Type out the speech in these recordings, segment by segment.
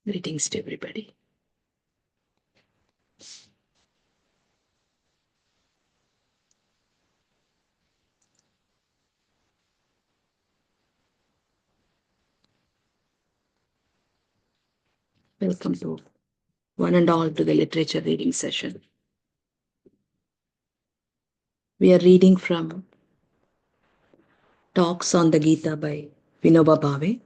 Greetings to everybody. Welcome to one and all to the literature reading session. We are reading from Talks on the Gita by Vinobha Bhave,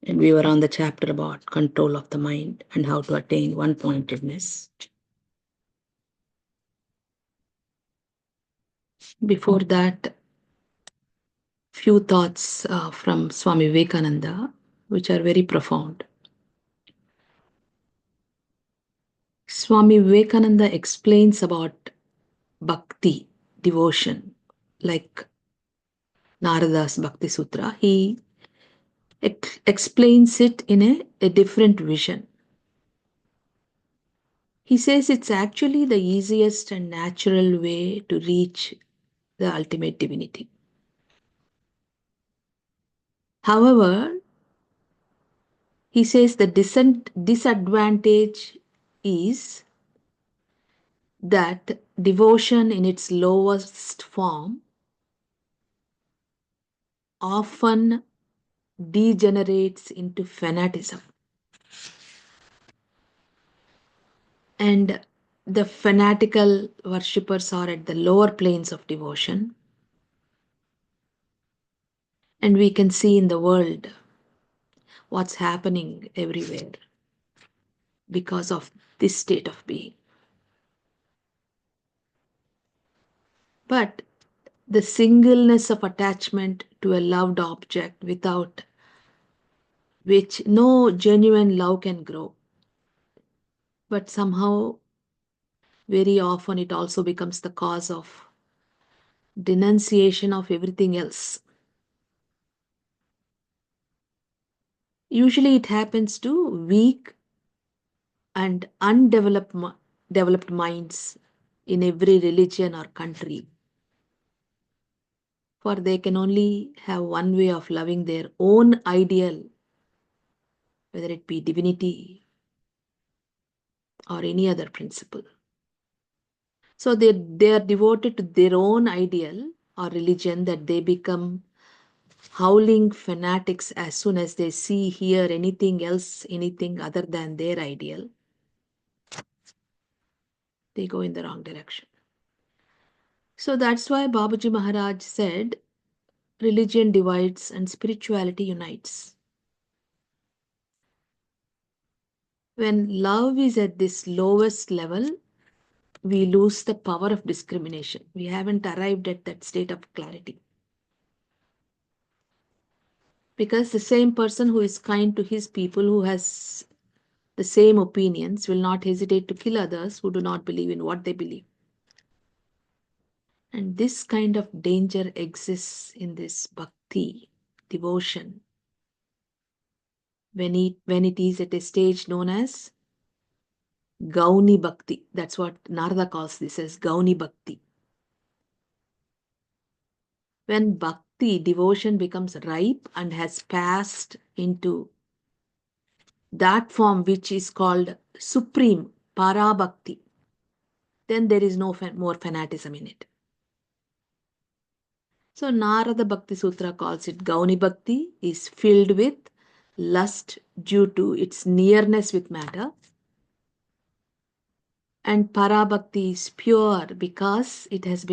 and we were on the chapter about control of the mind and how to attain one pointedness. Before that, few thoughts from Swami Vivekananda, which are very profound. Swami Vivekananda explains about bhakti, devotion, like Narada's Bhakti Sutra. He explains it in a different vision. He says it's actually the easiest and natural way to reach the ultimate divinity. However, he says the disadvantage is that devotion in its lowest form often degenerates into fanaticism. And the fanatical worshippers are at the lower planes of devotion. And we can see in the world what's happening everywhere because of this state of being. But the singleness of attachment to a loved object without which no genuine love can grow. But somehow, very often, it also becomes the cause of denunciation of everything else. Usually, it happens to weak and developed minds in every religion or country. For they can only have one way of loving their own ideal, whether it be divinity or any other principle. So they are devoted to their own ideal or religion that they become howling fanatics as soon as they see, hear anything else, anything other than their ideal. They go in the wrong direction. So that's why Babaji Maharaj said, religion divides and spirituality unites. When love is at this lowest level, we lose the power of discrimination. We haven't arrived at that state of clarity. Because the same person who is kind to his people, who has the same opinions, will not hesitate to kill others who do not believe in what they believe. And this kind of danger exists in this bhakti, devotion, when it is at a stage known as Gauni Bhakti. That's what Narada calls this as Gauni Bhakti. When bhakti, devotion, becomes ripe and has passed into that form which is called supreme parabhakti, then there is no more fanaticism in it. So Narada Bhakti Sutra calls it Gauni Bhakti is filled with lust due to its nearness with matter, and Parabhakti is pure because it has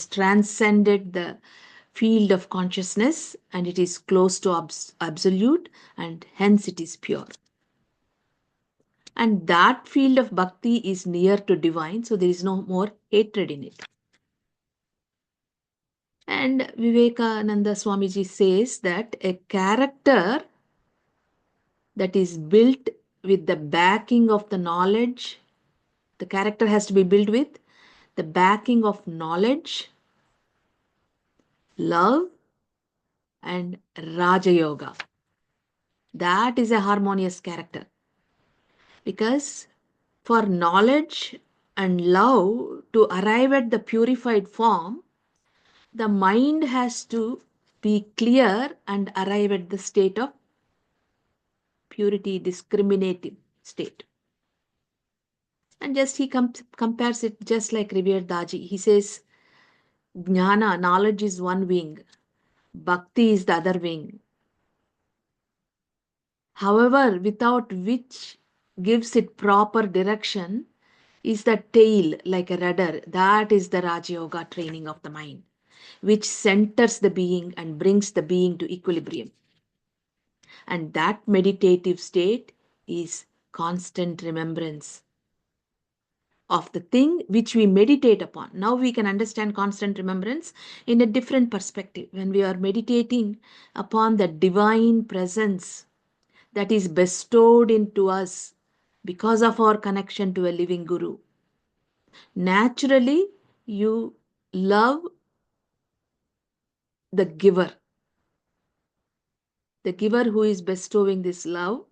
transcended the field of consciousness and it is close to absolute, and hence it is pure. And that field of bhakti is near to divine, so there is no more hatred in it. And Vivekananda Swamiji says that a character that is built with the backing of the knowledge, the character has to be built with the backing of knowledge, love, and Raja Yoga. That is a harmonious character. Because for knowledge and love to arrive at the purified form, the mind has to be clear and arrive at the state of purity, discriminative state. And just he compares it just like revered Daji. He says, Jnana, knowledge is one wing, Bhakti is the other wing. However, without which gives it proper direction is the tail like a rudder. That is the Raja Yoga training of the mind, which centers the being and brings the being to equilibrium. And that meditative state is constant remembrance of the thing which we meditate upon. Now we can understand constant remembrance in a different perspective. When we are meditating upon the divine presence that is bestowed into us because of our connection to a living Guru, naturally you love the giver. The giver who is bestowing this love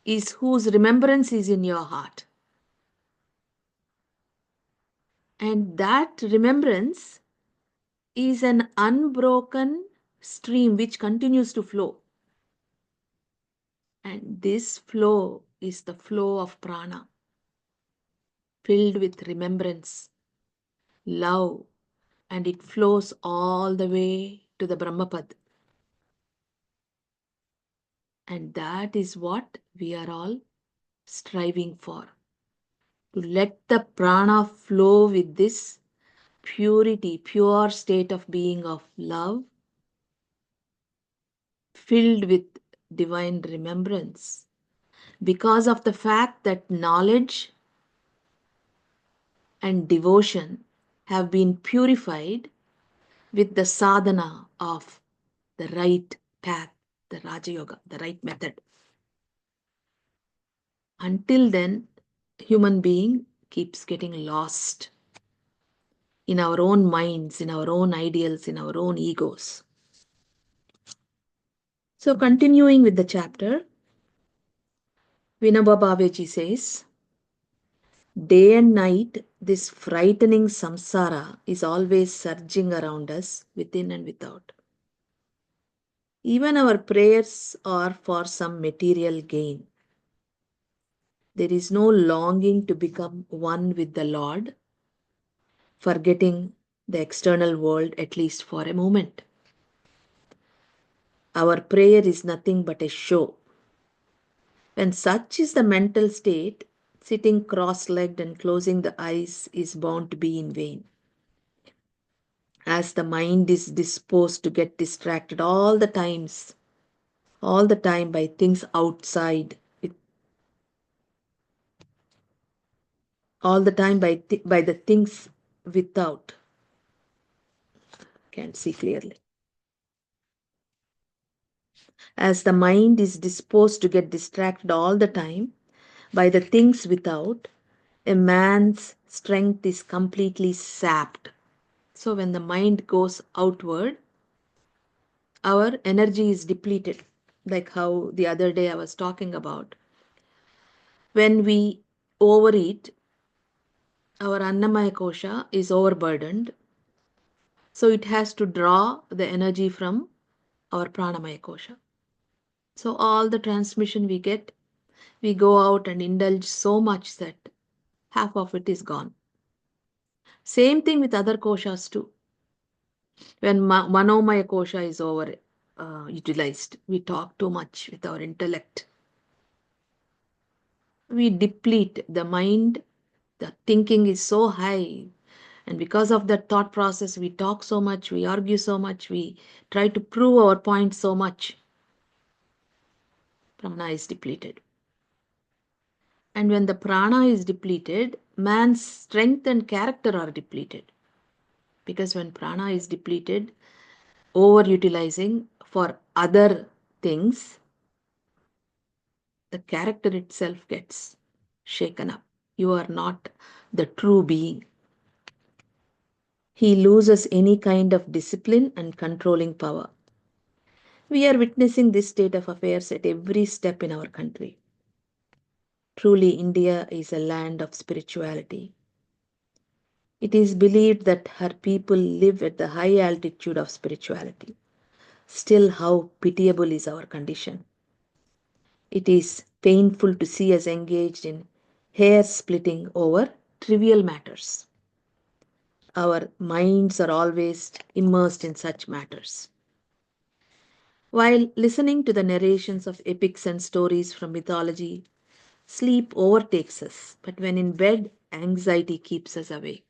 is whose remembrance is in your heart. And that remembrance is an unbroken stream which continues to flow. And this flow is the flow of prana, filled with remembrance, love, and it flows all the way to the Brahmapad. And that is what we are all striving for. To let the prana flow with this purity, pure state of being of love, filled with divine remembrance. Because of the fact that knowledge and devotion have been purified with the sadhana of the right path, the Raja Yoga, the right method. Until then, human being keeps getting lost in our own minds, in our own ideals, in our own egos. So continuing with the chapter, Vinobha Bhave says, day and night, this frightening samsara is always surging around us, within and without. Even our prayers are for some material gain. There is no longing to become one with the Lord, forgetting the external world at least for a moment. Our prayer is nothing but a show. When such is the mental state, sitting cross-legged and closing the eyes is bound to be in vain. As the mind is disposed to get distracted all the time by things outside, all the time by the things without. Can't see clearly. As the mind is disposed to get distracted all the time by the things without, a man's strength is completely sapped. So when the mind goes outward, our energy is depleted. Like how the other day I was talking about. When we overeat, our Annamaya Kosha is overburdened. So it has to draw the energy from our Pranamaya Kosha. So all the transmission we get, we go out and indulge so much that half of it is gone. Same thing with other koshas too. When Manomaya Kosha is over utilized, we talk too much with our intellect. We deplete the mind, the thinking is so high. And because of that thought process, we talk so much, we argue so much, we try to prove our point so much. Prana is depleted. And when the prana is depleted, man's strength and character are depleted. Because when prana is depleted, overutilizing for other things, the character itself gets shaken up. You are not the true being. He loses any kind of discipline and controlling power. We are witnessing this state of affairs at every step in our country. Truly, India is a land of spirituality. It is believed that her people live at the high altitude of spirituality. Still, how pitiable is our condition. It is painful to see us engaged in hair splitting over trivial matters. Our minds are always immersed in such matters. While listening to the narrations of epics and stories from mythology, sleep overtakes us, but when in bed, anxiety keeps us awake.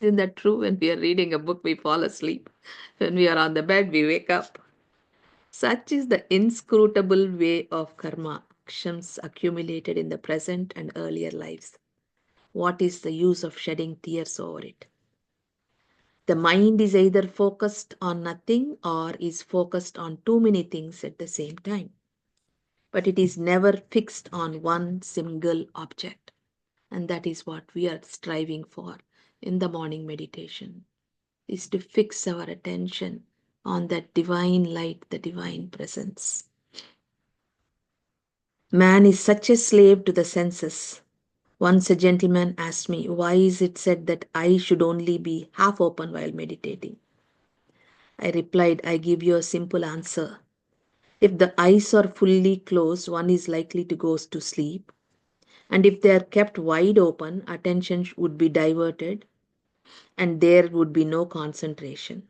Isn't that true? When we are reading a book, we fall asleep. When we are on the bed, we wake up. Such is the inscrutable way of karma, actions accumulated in the present and earlier lives. What is the use of shedding tears over it? The mind is either focused on nothing or is focused on too many things at the same time. But it is never fixed on one single object. And that is what we are striving for in the morning meditation, is to fix our attention on that divine light, the divine presence. Man is such a slave to the senses. Once a gentleman asked me, why is it said that I should only be half open while meditating? I replied, I give you a simple answer. If the eyes are fully closed, one is likely to go to sleep. And if they are kept wide open, attention would be diverted and there would be no concentration.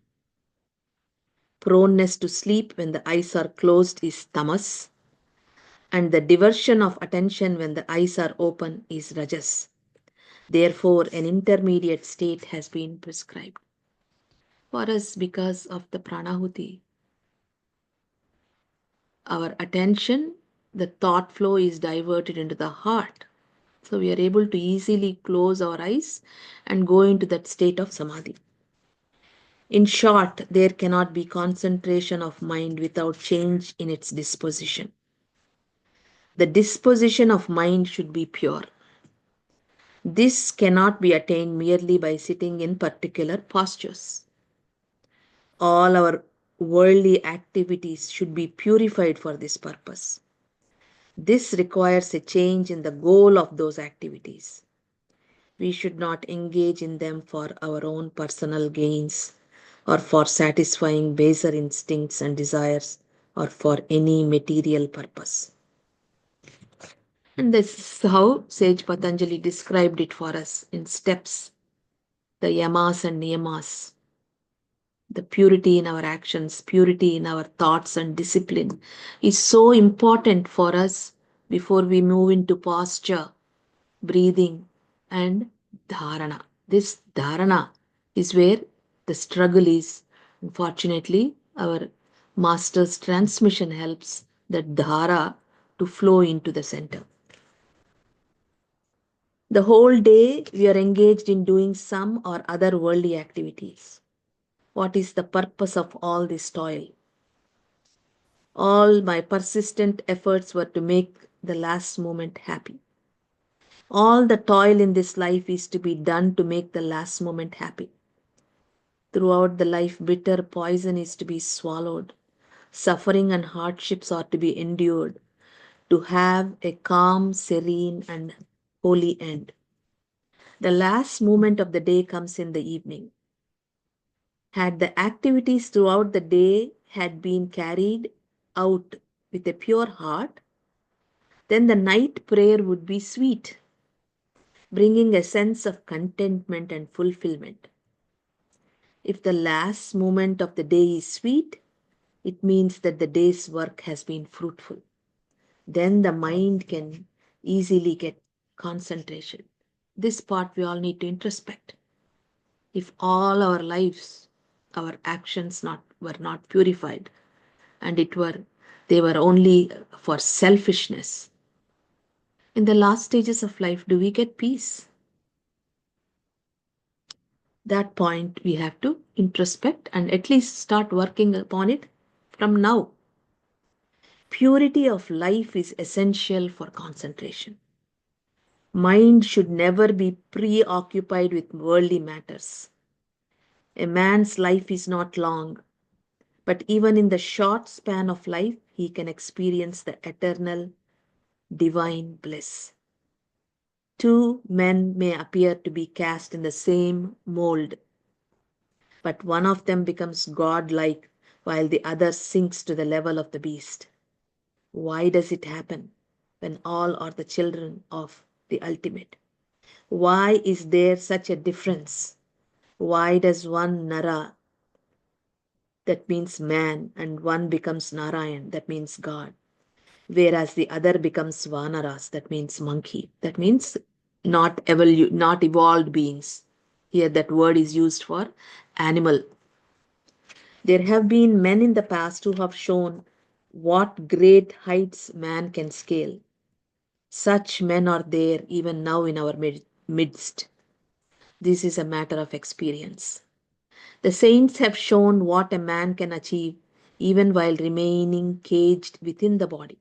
Proneness to sleep when the eyes are closed is tamas, and the diversion of attention when the eyes are open is rajas. Therefore, an intermediate state has been prescribed for us because of the pranahuti. Our attention, the thought flow is diverted into the heart. So we are able to easily close our eyes and go into that state of samadhi. In short, there cannot be concentration of mind without change in its disposition. The disposition of mind should be pure. This cannot be attained merely by sitting in particular postures. All our worldly activities should be purified for this purpose. This requires a change in the goal of those activities. We should not engage in them for our own personal gains or for satisfying baser instincts and desires or for any material purpose. And this is how Sage Patanjali described it for us in steps, the yamas and niyamas. The purity in our actions, purity in our thoughts and discipline is so important for us before we move into posture, breathing, and dharana. This dharana is where the struggle is. Unfortunately, our master's transmission helps that dhara to flow into the center. The whole day we are engaged in doing some or other worldly activities. What is the purpose of all this toil? All my persistent efforts were to make the last moment happy. All the toil in this life is to be done to make the last moment happy. Throughout the life, bitter poison is to be swallowed. Suffering and hardships are to be endured to have a calm, serene, and holy end. The last moment of the day comes in the evening. Had the activities throughout the day had been carried out with a pure heart, then the night prayer would be sweet, bringing a sense of contentment and fulfillment. If the last moment of the day is sweet, it means that the day's work has been fruitful. Then the mind can easily get concentration. This part we all need to introspect. If all our lives, our actions were not purified, and they were only for selfishness, in the last stages of life, do we get peace? That point we have to introspect and at least start working upon it from now. Purity of life is essential for concentration. Mind should never be preoccupied with worldly matters. A man's life is not long, but even in the short span of life, he can experience the eternal divine bliss. Two men may appear to be cast in the same mold, but one of them becomes godlike while the other sinks to the level of the beast. Why does it happen? when all are the children of the ultimate? Why is there such a difference? Why does one Nara, that means man, and one becomes Narayan, that means God, whereas the other becomes Vanaras, that means monkey, that means not evolved beings. Here that word is used for animal. There have been men in the past who have shown what great heights man can scale. Such men are there even now in our midst. This is a matter of experience. The saints have shown what a man can achieve even while remaining caged within the body.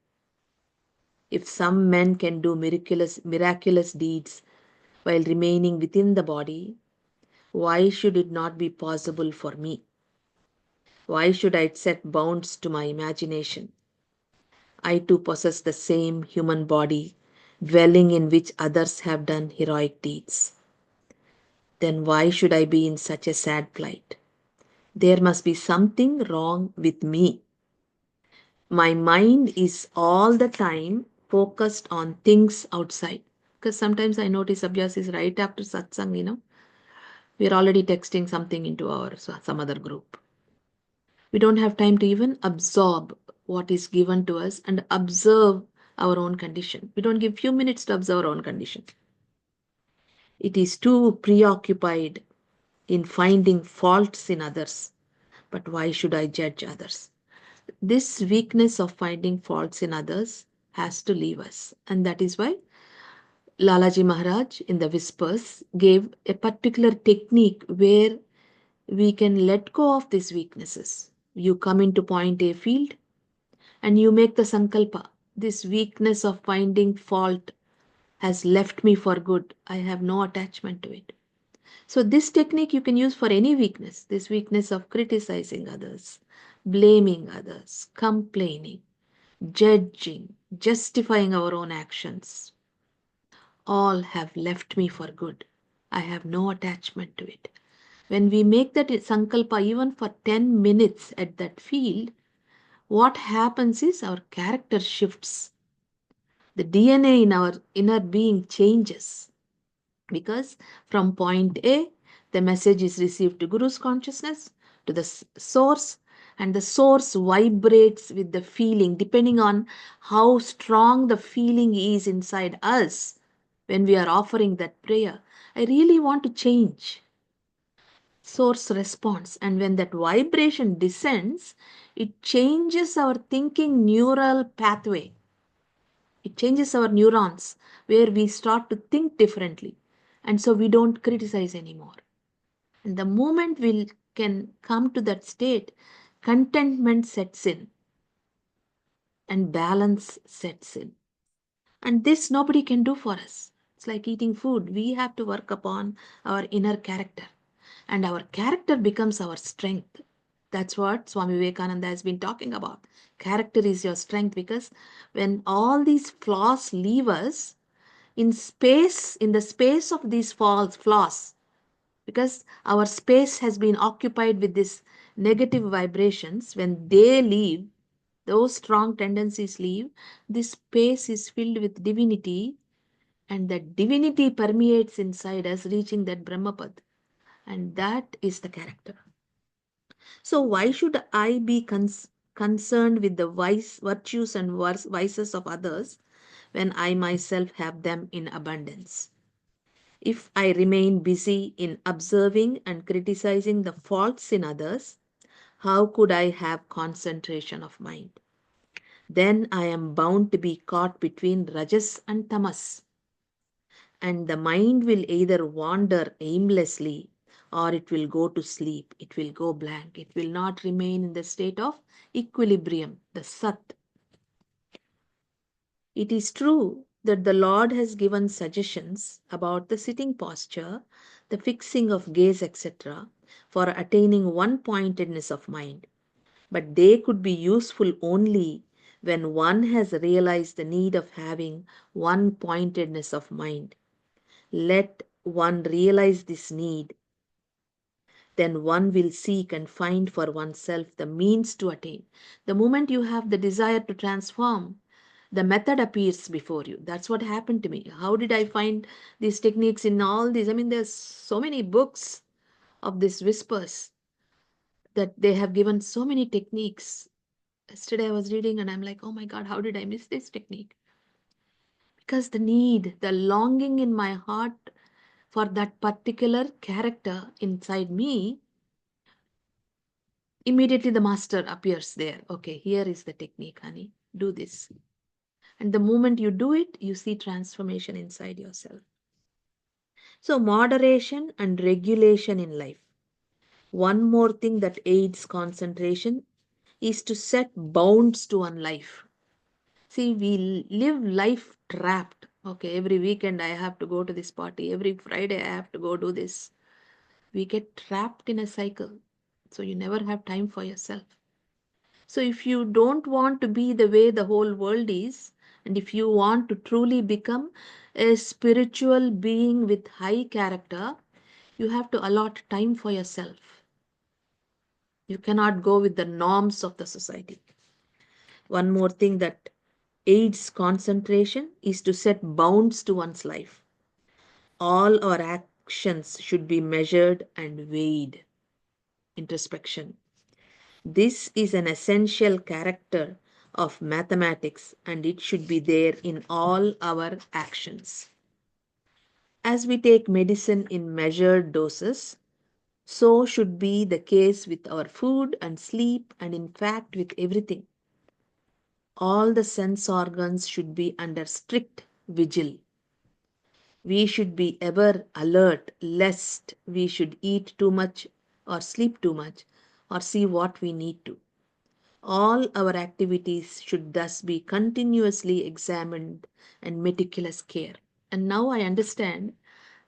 If some men can do miraculous deeds while remaining within the body, why should it not be possible for me? Why should I set bounds to my imagination? I too possess the same human body, dwelling in which others have done heroic deeds. Then why should I be in such a sad plight? There must be something wrong with me. My mind is all the time focused on things outside. Because sometimes I notice Abhyas is right after satsang, we're already texting something into our some other group. We don't have time to even absorb what is given to us and observe our own condition. We don't give few minutes to observe our own condition. It is too preoccupied in finding faults in others. But why should I judge others? This weakness of finding faults in others has to leave us. And that is why Lalaji Maharaj in the Whispers gave a particular technique where we can let go of these weaknesses. You come into point A field and you make the sankalpa. This weakness of finding fault has left me for good. I have no attachment to it. So, this technique you can use for any weakness, this weakness of criticizing others, blaming others, complaining, judging, justifying our own actions. All have left me for good. I have no attachment to it. When we make that sankalpa even for 10 minutes at that field, what happens is our character shifts. The DNA in our inner being changes because from point A, the message is received to Guru's consciousness, to the source, and the source vibrates with the feeling depending on how strong the feeling is inside us when we are offering that prayer. I really want to change. Source response, and when that vibration descends, it changes our thinking neural pathway. It changes our neurons where we start to think differently. And so we don't criticize anymore. And the moment we can come to that state, contentment sets in and balance sets in. And this nobody can do for us. It's like eating food. We have to work upon our inner character. And our character becomes our strength. That's what Swami Vivekananda has been talking about. Character is your strength because when all these flaws leave us, in the space of these flaws, because our space has been occupied with these negative vibrations, when they leave, those strong tendencies leave, this space is filled with divinity, and that divinity permeates inside us, reaching that Brahmapad. And that is the character. So, why should I be concerned with the virtues and vices of others when I myself have them in abundance? If I remain busy in observing and criticizing the faults in others, how could I have concentration of mind? Then I am bound to be caught between rajas and tamas, and the mind will either wander aimlessly or it will go to sleep, it will go blank, it will not remain in the state of equilibrium, the sat. It is true that the Lord has given suggestions about the sitting posture, the fixing of gaze, etc., for attaining one pointedness of mind. But they could be useful only when one has realized the need of having one pointedness of mind. Let one realize this need, then one will seek and find for oneself the means to attain. The moment you have the desire to transform, The method appears before you. That's what happened to me. How did I find these techniques in all these? I mean, there's so many books of these whispers that they have given so many techniques. Yesterday I was reading and I'm like, oh my God, how did I miss this technique? Because the need, the longing in my heart for that particular character inside me, immediately the master appears there. Okay, here is the technique, honey. Do this. And the moment you do it, you see transformation inside yourself. So, moderation and regulation in life. One more thing that aids concentration is to set bounds to one life. See, we live life trapped. Okay, every weekend I have to go to this party. Every Friday I have to go do this. We get trapped in a cycle. So you never have time for yourself. So if you don't want to be the way the whole world is, and if you want to truly become a spiritual being with high character, you have to allot time for yourself. You cannot go with the norms of the society. One more thing that aids concentration is to set bounds to one's life. All our actions should be measured and weighed. Introspection. This is an essential character of mathematics and it should be there in all our actions. As we take medicine in measured doses, so should be the case with our food and sleep and in fact with everything. All the sense organs should be under strict vigil. We should be ever alert lest we should eat too much or sleep too much or see what we need to. All our activities should thus be continuously examined and meticulous care. And now I understand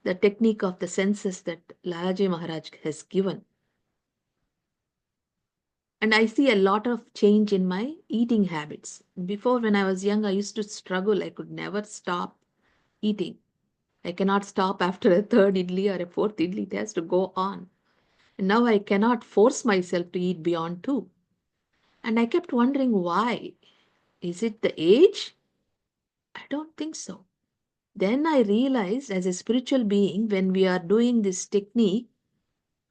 the technique of the senses that Lalaji Maharaj has given. And I see a lot of change in my eating habits. Before, when I was young, I used to struggle. I could never stop eating. I cannot stop after a third idli or a fourth idli. It has to go on. And now I cannot force myself to eat beyond two. And I kept wondering why. Is it the age? I don't think so. Then I realized as a spiritual being, when we are doing this technique,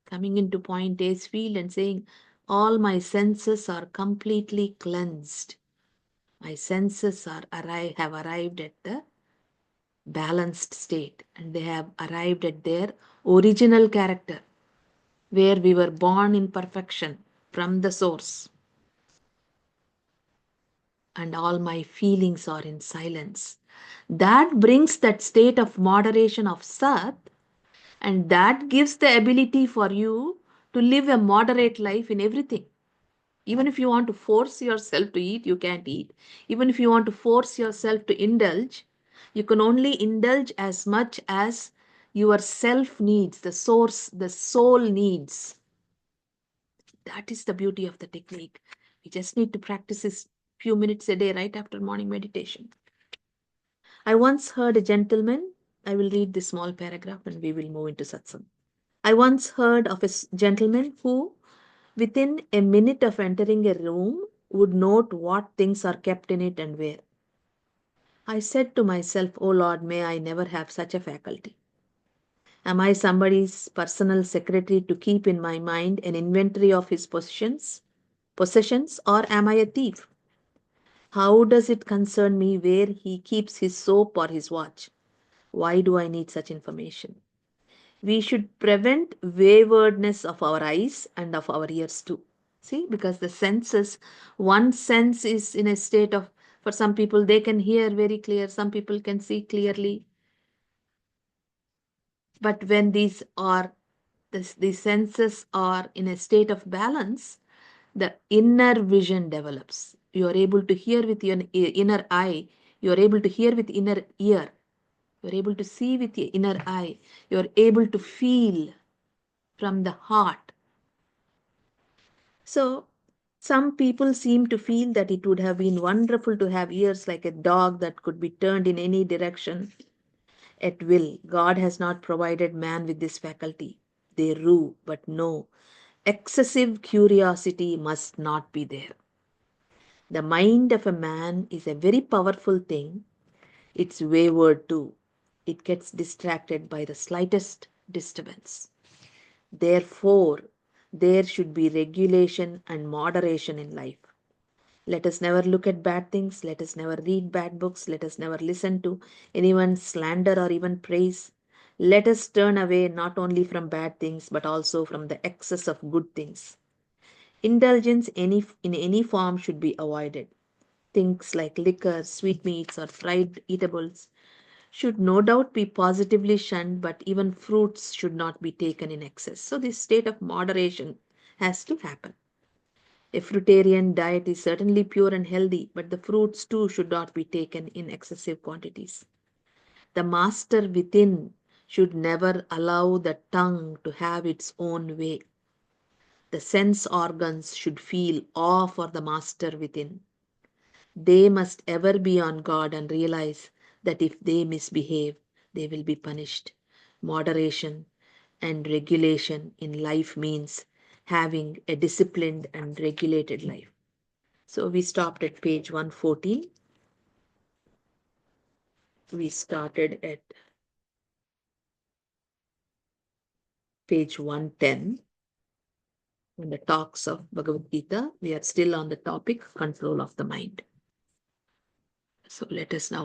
coming into point A's field and saying, all my senses are completely cleansed. My senses have arrived at the balanced state and they have arrived at their original character where we were born in perfection from the source and all my feelings are in silence. That brings that state of moderation of Sat, and that gives the ability for you to live a moderate life in everything. Even if you want to force yourself to eat, you can't eat. Even if you want to force yourself to indulge, you can only indulge as much as your self needs, the source, the soul needs. That is the beauty of the technique. We just need to practice this few minutes a day right after morning meditation. I once heard a gentleman, I will read this small paragraph and we will move into satsang. I once heard of a gentleman who, within a minute of entering a room, would note what things are kept in it and where. I said to myself, oh Lord, may I never have such a faculty. Am I somebody's personal secretary to keep in my mind an inventory of his possessions, or am I a thief? How does it concern me where he keeps his soap or his watch? Why do I need such information? We should prevent waywardness of our eyes and of our ears too. See, because the senses, one sense is in a state of, for some people, they can hear very clear, some people can see clearly. But when these senses are in a state of balance, the inner vision develops. You are able to hear with your inner eye, you are able to hear with inner ear, you are able to see with your inner eye, you are able to feel from the heart. So, some people seem to feel that it would have been wonderful to have ears like a dog that could be turned in any direction at will. God has not provided man with this faculty. They rue, but no, excessive curiosity must not be there. The mind of a man is a very powerful thing. It's wayward too. It gets distracted by the slightest disturbance. Therefore, there should be regulation and moderation in life. Let us never look at bad things. Let us never read bad books. Let us never listen to anyone's slander or even praise. Let us turn away not only from bad things but also from the excess of good things. Indulgence in any form should be avoided. Things like liquor, sweetmeats, or fried eatables should no doubt be positively shunned, but even fruits should not be taken in excess. So, this state of moderation has to happen. A fruitarian diet is certainly pure and healthy, but the fruits too should not be taken in excessive quantities. The master within should never allow the tongue to have its own way. The sense organs should feel awe for the master within. They must ever be on guard and realize that if they misbehave, they will be punished. Moderation and regulation in life means having a disciplined and regulated life. So we stopped at page 114. We started at page 110 in the talks of Bhagavad Gita. We are still on the topic control of the mind. So let us now